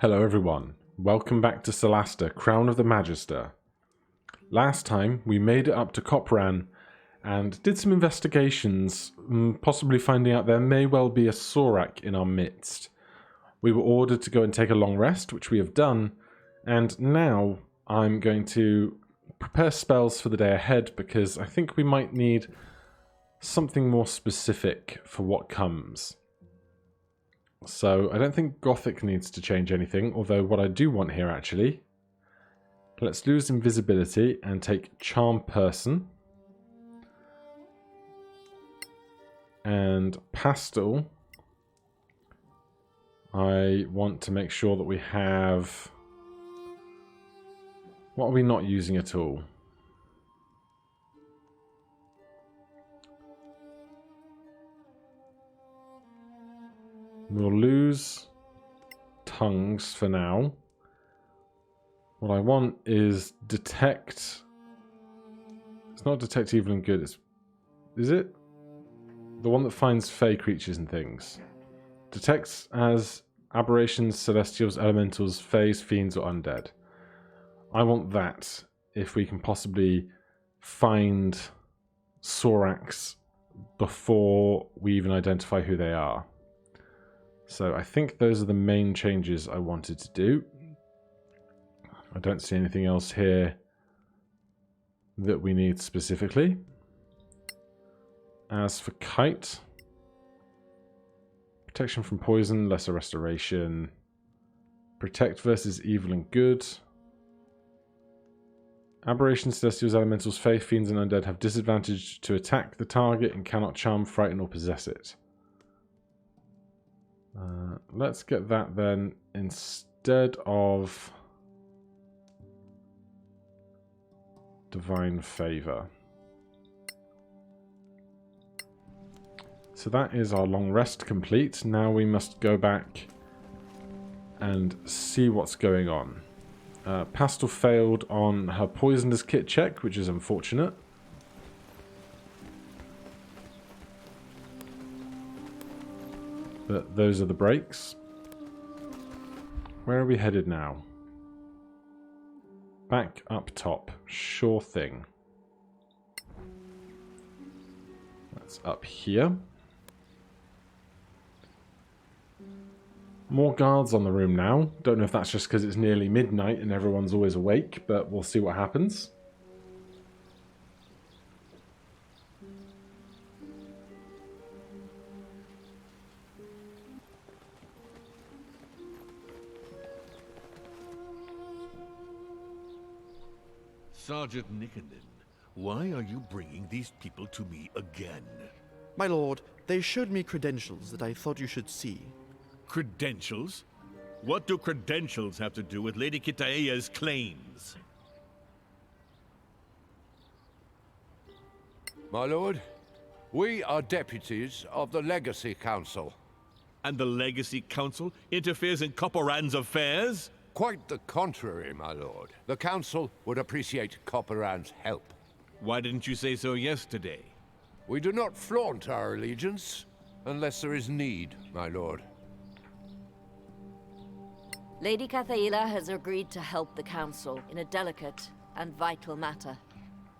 Hello everyone, welcome back to Solasta Crown of the Magister. Last time we made it up to Copran and did some investigations, possibly finding out there may well be a Sorak in our midst. We were ordered to go and take a long rest, which we have done, and now I'm going to prepare spells for the day ahead because I think we might need something more specific for what comes. So I don't think Gothic needs to change anything, although what I do want here actually, let's lose invisibility and take Charm Person. And Pastel, I want to make sure that we have, what are we not using at all? We'll lose tongues for now. What I want is detect. It's not detect evil and good. Is it? The one that finds fey creatures and things. Detects as aberrations, celestials, elementals, fays, fiends, or undead. I want that if we can possibly find Soraks before we even identify who they are. So I think those are the main changes I wanted to do. I don't see anything else here that we need specifically. As for Kite, protection from poison, lesser restoration, protect versus evil and good. Aberrations, celestials, elementals, fae, fiends, and undead have disadvantage to attack the target and cannot charm, frighten, or possess it. Let's get that then instead of Divine Favor. So that is our long rest complete. Now we must go back and see what's going on. Pastel failed on her Poisonous Kit check, which is unfortunate. But those are the breaks. Where are we headed now? Back up top. Sure thing. That's up here. More guards on the room now. Don't know if that's just because it's nearly midnight and everyone's always awake, but we'll see what happens. Sergeant Nickenden, why are you bringing these people to me again? My lord, they showed me credentials that I thought you should see. Credentials? What do credentials have to do with Lady Kitaea's claims? My lord, we are deputies of the Legacy Council. And the Legacy Council interferes in Copperan's affairs? Quite the contrary, my lord. The Council would appreciate Copperan's help. Why didn't you say so yesterday? We do not flaunt our allegiance, unless there is need, my lord. Lady Cathaela has agreed to help the Council in a delicate and vital matter.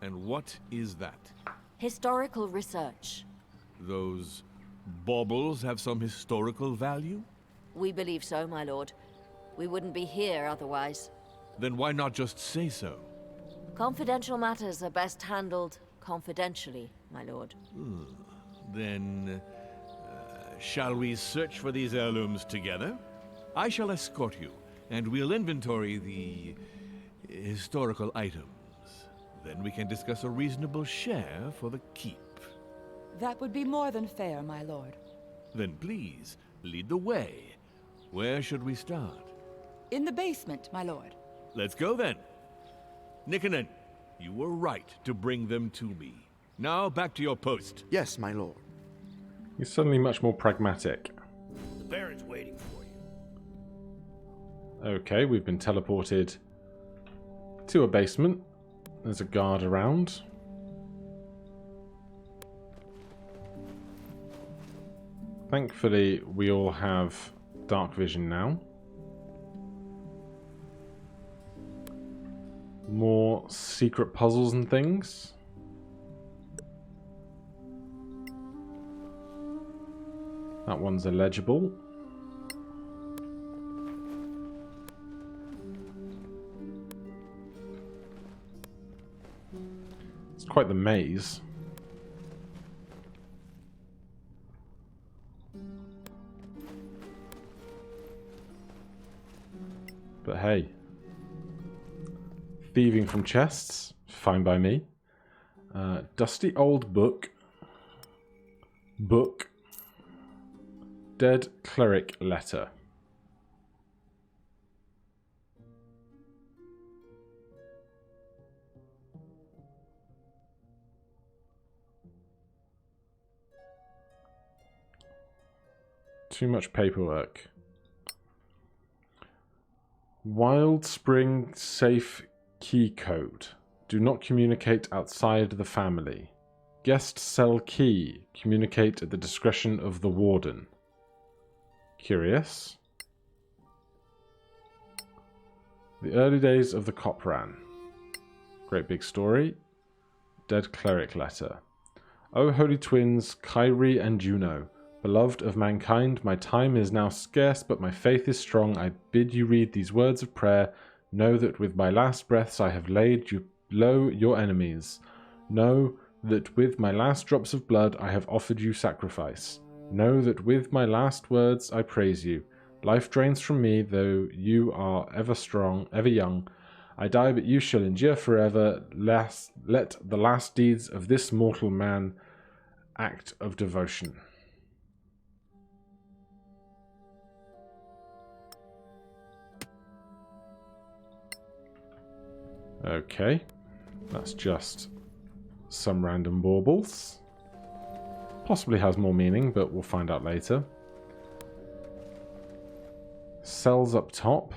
And what is that? Historical research. Those baubles have some historical value? We believe so, my lord. We wouldn't be here otherwise. Then why not just say so? Confidential matters are best handled confidentially, my lord. Then, shall we search for these heirlooms together? I shall escort you, and we'll inventory the historical items. Then we can discuss a reasonable share for the keep. That would be more than fair, my lord. Then please, lead the way. Where should we start? In the basement, my lord. Let's go then. Nickenden, you were right to bring them to me. Now back to your post. Yes, my lord. He's suddenly much more pragmatic. The Baron's waiting for you. Okay, we've been teleported to a basement. There's a guard around. Thankfully, we all have dark vision now. More secret puzzles and things. That one's illegible. It's quite the maze. But hey. Thieving from chests, fine by me. Dusty old book. Dead cleric letter. Too much paperwork. Wild Spring safe key code. Do not communicate outside the family. Guest cell key. Communicate at the discretion of the warden. Curious. The early days of the Copran. Great big story. Dead cleric letter. O holy twins, Kyrie and Juno, beloved of mankind, my time is now scarce, but my faith is strong. I bid you read these words of prayer. Know that with my last breaths I have laid you low your enemies. Know that with my last drops of blood I have offered you sacrifice. Know that with my last words I praise you. Life drains from me, though you are ever strong, ever young. I die, but you shall endure forever. Let the last deeds of this mortal man act of devotion. Okay, that's just some random baubles. Possibly has more meaning, but we'll find out later. Cells up top.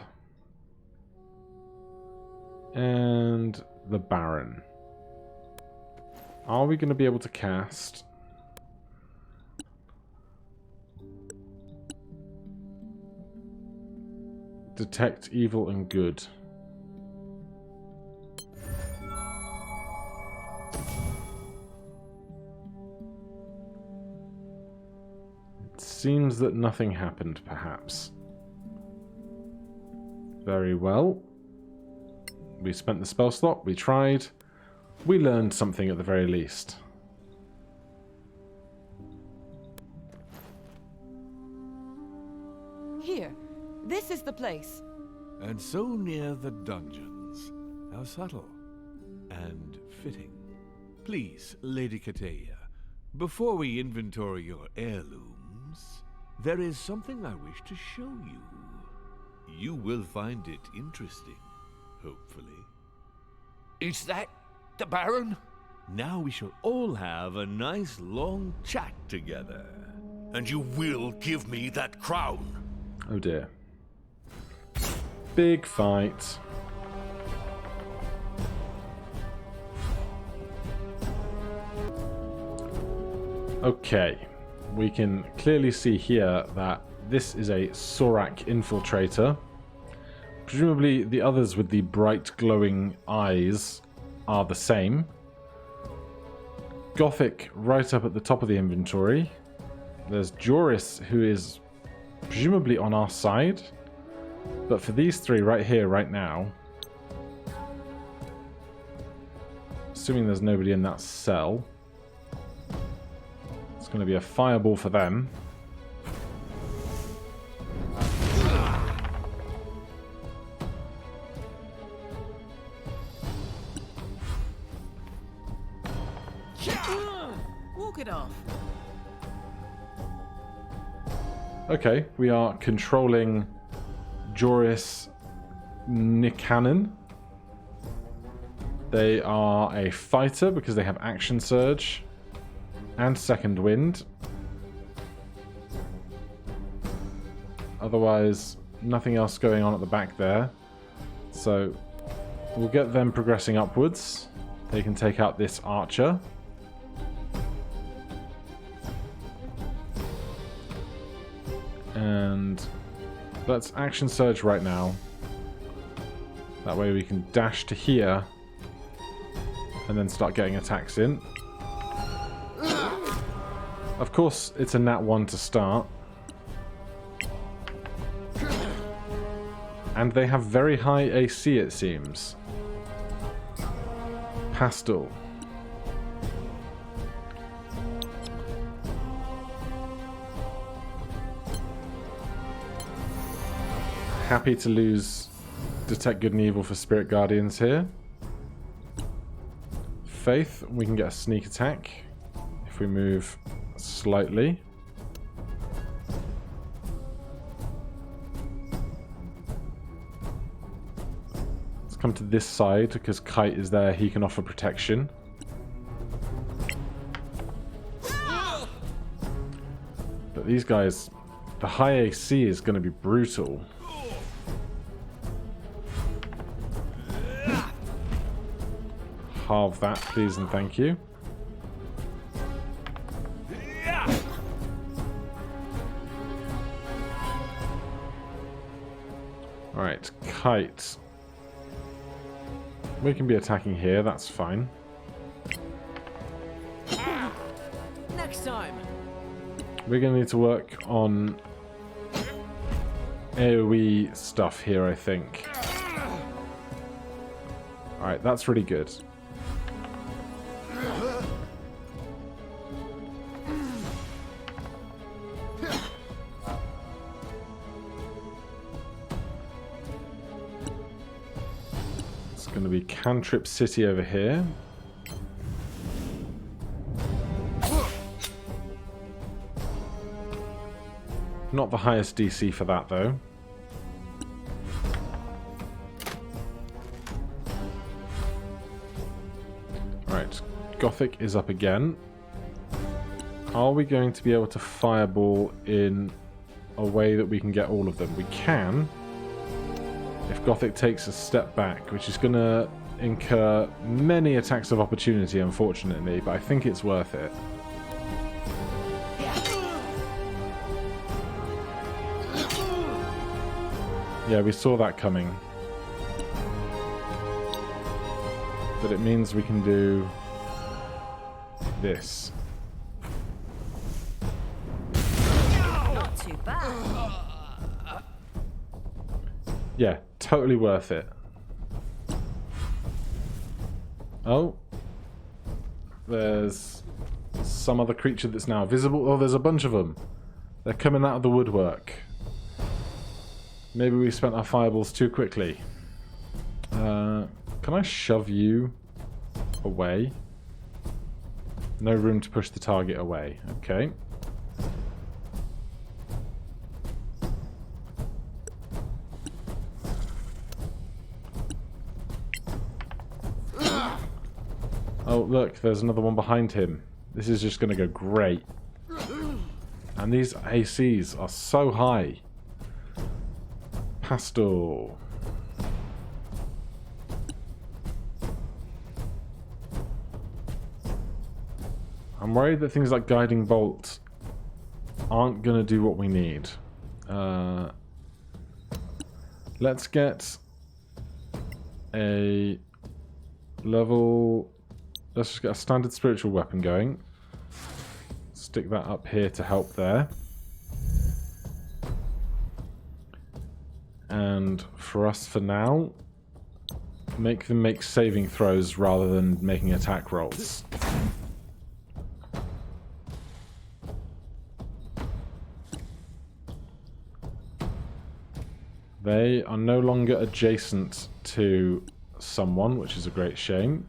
And the Baron. Are we going to be able to cast Detect Evil and Good? Seems that nothing happened, perhaps. Very well. We spent the spell slot, we tried. We learned something at the very least. Here, this is the place. And so near the dungeons. How subtle. And fitting. Please, Lady Kateya, before we inventory your heirloom, there is something I wish to show you. You will find it interesting, hopefully. Is that the Baron? Now we shall all have a nice long chat together. And you will give me that crown. Oh dear. Big fight. Okay. We can clearly see here that this is a Sorak infiltrator. Presumably the others with the bright glowing eyes are the same. Gothic right up at the top of the inventory. There's Joris, who is presumably on our side. But for these three right here, right now, assuming there's nobody in that cell, it's going to be a fireball for them. Walk it off. Okay, we are controlling Joris Nikanen. They are a fighter because they have action surge and second wind. Otherwise, nothing else going on at the back there. So we'll get them progressing upwards. They can take out this archer. And let's action surge right now. That way we can dash to here and then start getting attacks in. Of course, it's a nat 1 to start. And they have very high AC, it seems. Pastel. Happy to lose Detect Good and Evil for Spirit Guardians here. Faith, we can get a sneak attack if we move slightly. Let's come to this side because Kite is there, he can offer protection. But these guys, the high AC is going to be brutal. Halve that, please and thank you. Alright, Kite. We can be attacking here, that's fine. Next time. We're going to need to work on AoE stuff here, I think. Alright, that's really good. It's going to be Cantrip City over here. Not the highest DC for that, though. Right, Gothic is up again. Are we going to be able to fireball in a way that we can get all of them? We can, if Gothic takes a step back, which is going to incur many attacks of opportunity, unfortunately, but I think it's worth it. Yeah, we saw that coming. But it means we can do this. Not too bad. Yeah, totally worth it. Oh. There's some other creature that's now visible. Oh, there's a bunch of them. They're coming out of the woodwork. Maybe we spent our fireballs too quickly. Can I shove you away? No room to push the target away. Okay. Oh, look, there's another one behind him. This is just going to go great. And these ACs are so high. Pastel. I'm worried that things like Guiding Bolt aren't going to do what we need. Let's get a level... Let's just get a standard spiritual weapon going. Stick that up here to help there. And for us for now, make them make saving throws rather than making attack rolls. They are no longer adjacent to someone, which is a great shame.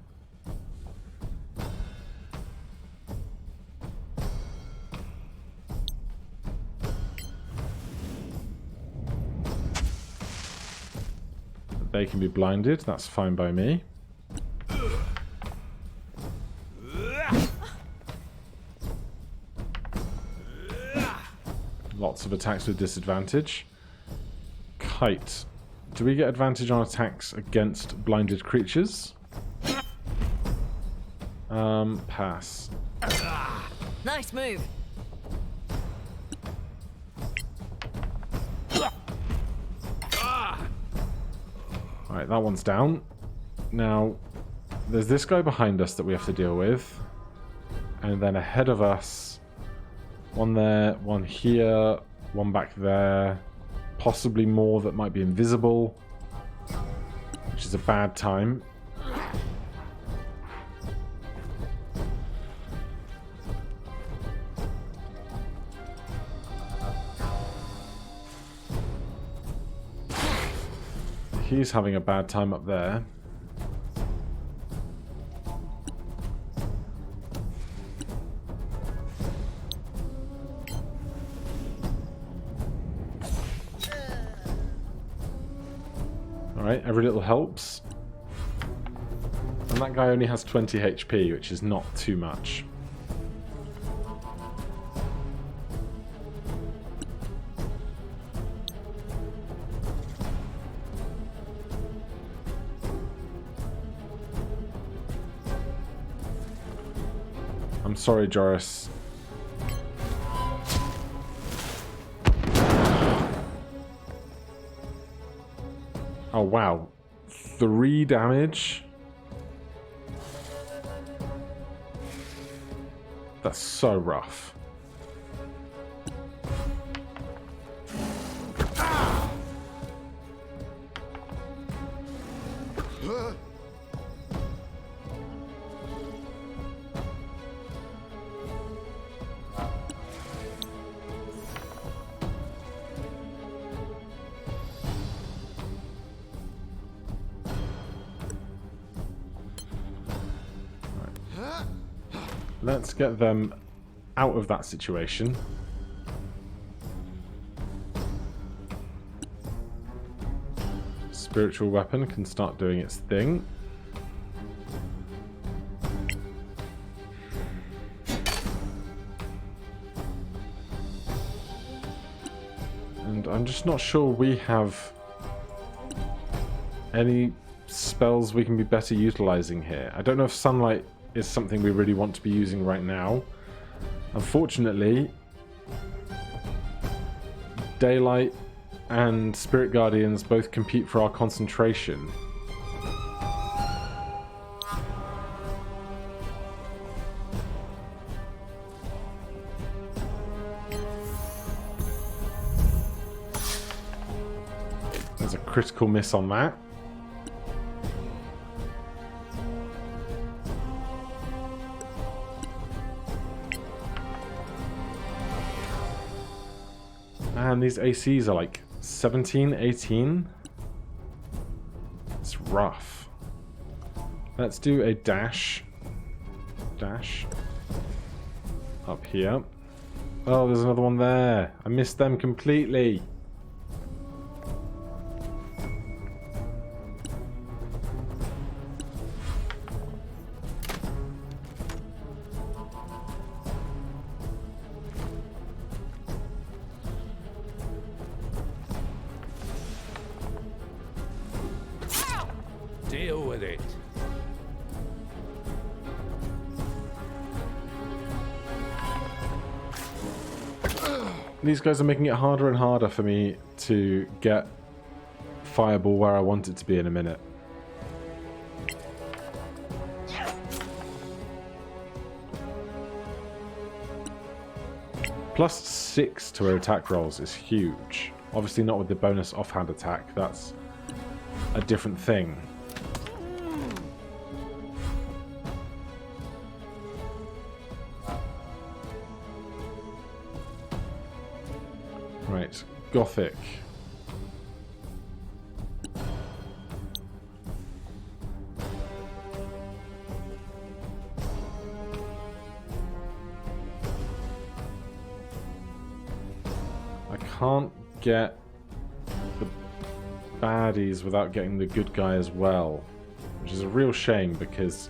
They can be blinded, that's fine by me. Lots of attacks with disadvantage. Kite. Do we get advantage on attacks against blinded creatures? Pass. Nice move. Alright, that one's down. Now, there's this guy behind us that we have to deal with. And then ahead of us, one there, one here, one back there. Possibly more that might be invisible, which is a bad time. He's having a bad time up there. Alright, every little helps. And that guy only has 20 HP, which is not too much. I'm sorry, Joris. Oh, wow. 3 damage? That's so rough. Let's get them out of that situation. Spiritual weapon can start doing its thing. And I'm just not sure we have any spells we can be better utilizing here. I don't know if sunlight is something we really want to be using right now. Unfortunately, Daylight and Spirit Guardians both compete for our concentration. There's a critical miss on that. And these ACs are like 17, 18. It's rough. Let's do a dash. Dash. Up here. Oh, there's another one there. I missed them completely. Deal with it. These guys are making it harder and harder for me to get Fireball where I want it to be in a minute. +6 to her attack rolls is huge. Obviously not with the bonus offhand attack, that's a different thing. Right, Gothic. I can't get the baddies without getting the good guy as well, which is a real shame because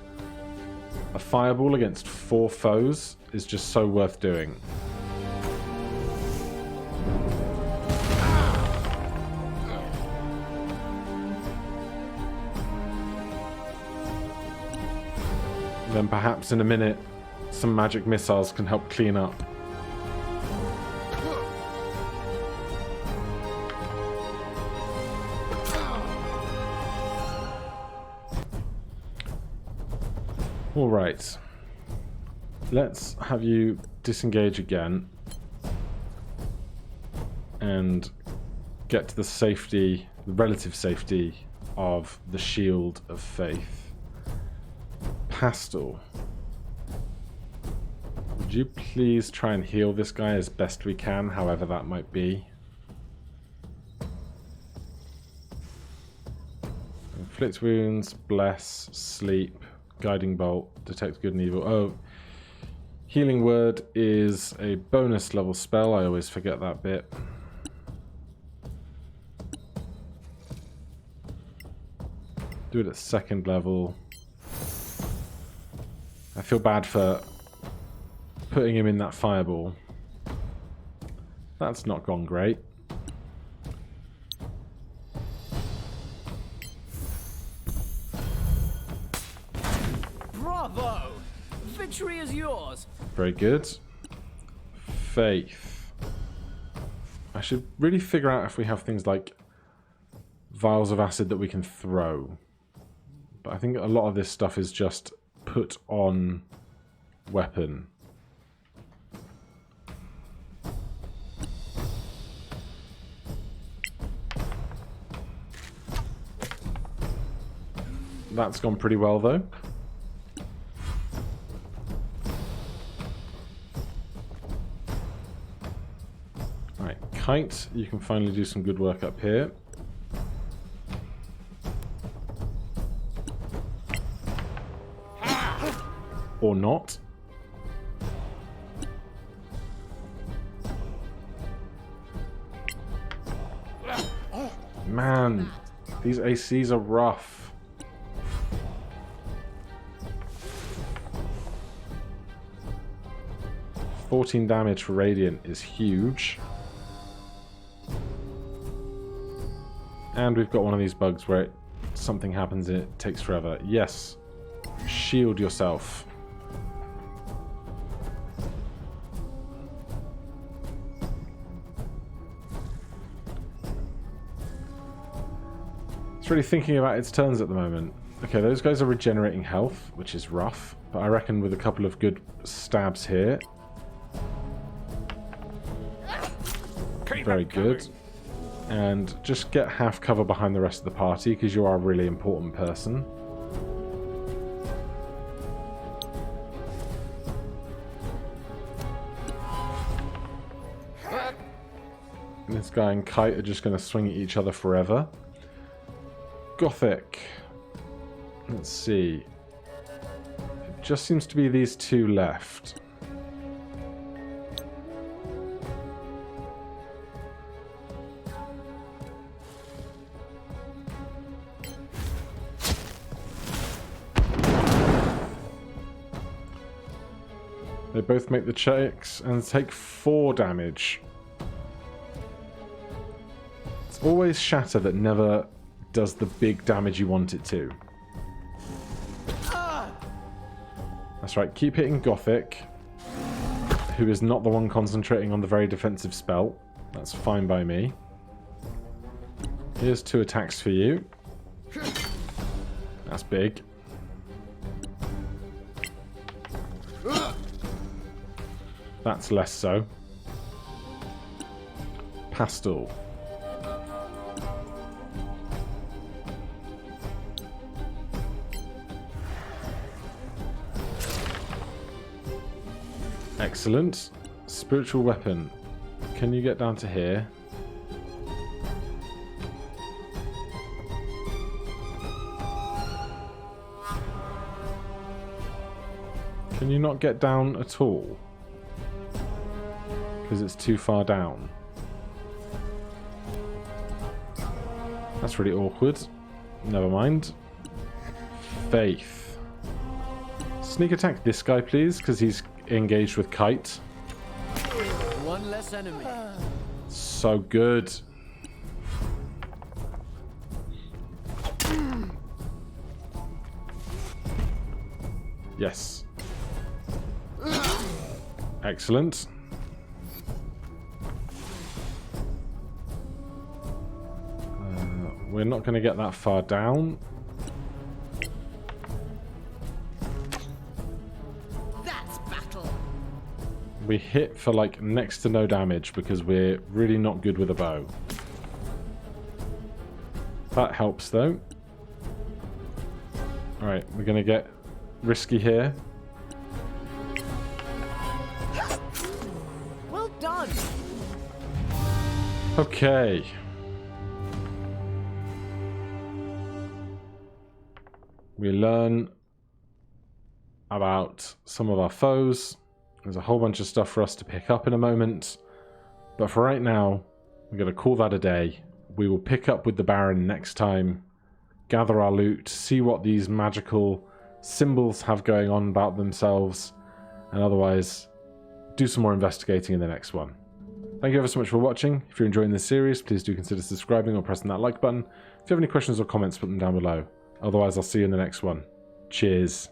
a fireball against 4 foes is just so worth doing. Then perhaps in a minute some magic missiles can help clean up. Alright. Let's have you disengage again. And get to the safety, the relative safety of the Shield of Faith. Pastel. Would you please try and heal this guy as best we can, however that might be? Inflict wounds, bless, sleep, guiding bolt, detect good and evil. Oh, healing word is a bonus level spell. I always forget that bit. Do it at 2nd level. I feel bad for putting him in that fireball. That's not gone great. Bravo! Victory is yours. Very good. Faith. I should really figure out if we have things like vials of acid that we can throw. But I think a lot of this stuff is just put on weapon. That's gone pretty well though. Right, Kite, you can finally do some good work up here. Or not. Man, these ACs are rough. $14 damage for Radiant is huge. And we've got one of these bugs where something happens and it takes forever. Yes. Shield yourself. It's really thinking about its turns at the moment. Okay, those guys are regenerating health, which is rough. But I reckon with a couple of good stabs here. Very good. And just get half cover behind the rest of the party, because you are a really important person. And this guy and Kite are just going to swing at each other forever. Gothic. Let's see. It just seems to be these two left. They both make the checks and take 4 damage. It's always Shatter that never does the big damage you want it to. That's right, keep hitting Gothic, who is not the one concentrating on the very defensive spell. That's fine by me. Here's 2 attacks for you. That's big. That's less so. Pastel. Excellent. Spiritual weapon. Can you get down to here? Can you not get down at all? Because it's too far down. That's really awkward. Never mind. Faith. Sneak attack this guy, please, because he's engaged with Kite. One less enemy. So good. Yes. Excellent. We're not going to get that far down. we hit for like next to no damage because we're really not good with a bow. That helps though. Alright, we're going to get risky here. Well done. Okay. We learn about some of our foes. There's a whole bunch of stuff for us to pick up in a moment. But for right now, we're going to call that a day. We will pick up with the Baron next time, gather our loot, see what these magical symbols have going on about themselves, and otherwise do some more investigating in the next one. Thank you ever so much for watching. If you're enjoying this series, please do consider subscribing or pressing that like button. If you have any questions or comments, put them down below. Otherwise, I'll see you in the next one. Cheers.